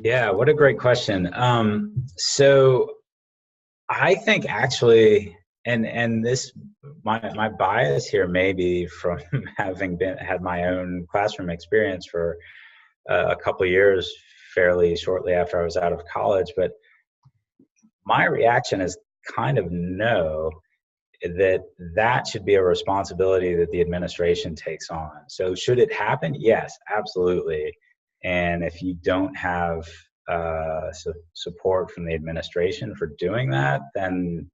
Yeah, what a great question. So I think actually, and this my bias here may be from having had my own classroom experience for a couple years, fairly shortly after I was out of college. But my reaction is kind of no, that that should be a responsibility that the administration takes on. So should it happen? Yes, absolutely. And if you don't have support from the administration for doing that, then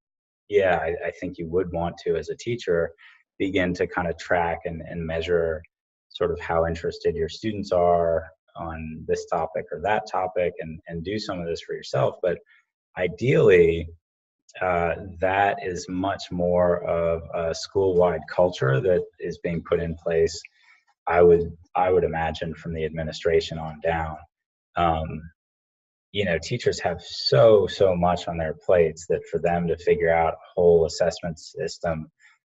yeah, I think you would want to, as a teacher, begin to kind of track and measure sort of how interested your students are on this topic or that topic, and do some of this for yourself. But ideally, that is much more of a school-wide culture that is being put in place. I would imagine from the administration on down. Um, Teachers have so much on their plates that for them to figure out a whole assessment system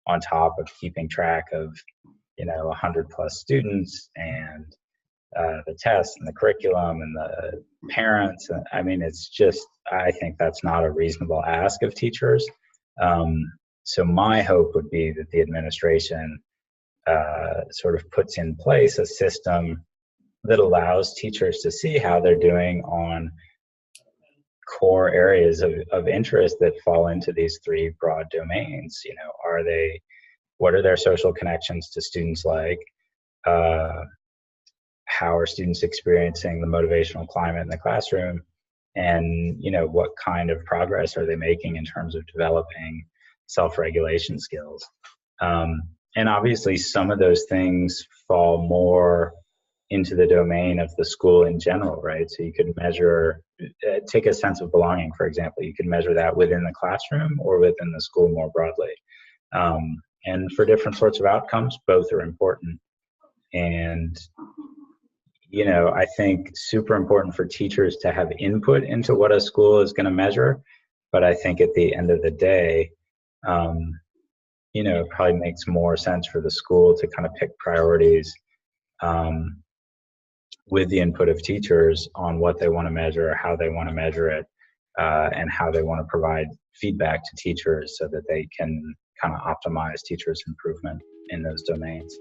on top of keeping track of 100 plus students and the tests and the curriculum and the parents. I mean, it's just, I think that's not a reasonable ask of teachers. So my hope would be that the administration sort of puts in place a system that allows teachers to see how they're doing on core areas of interest that fall into these three broad domains. What are their social connections to students like? How are students experiencing the motivational climate in the classroom? And what kind of progress are they making in terms of developing self-regulation skills? And obviously some of those things fall more into the domain of the school in general, right? So you could measure, take a sense of belonging, for example. You could measure that within the classroom or within the school more broadly. And for different sorts of outcomes, both are important. And I think super important for teachers to have input into what a school is going to measure. But I think at the end of the day, it probably makes more sense for the school to kind of pick priorities with the input of teachers on what they want to measure, how they want to measure it, and how they want to provide feedback to teachers so that they can kind of optimize teachers' improvement in those domains.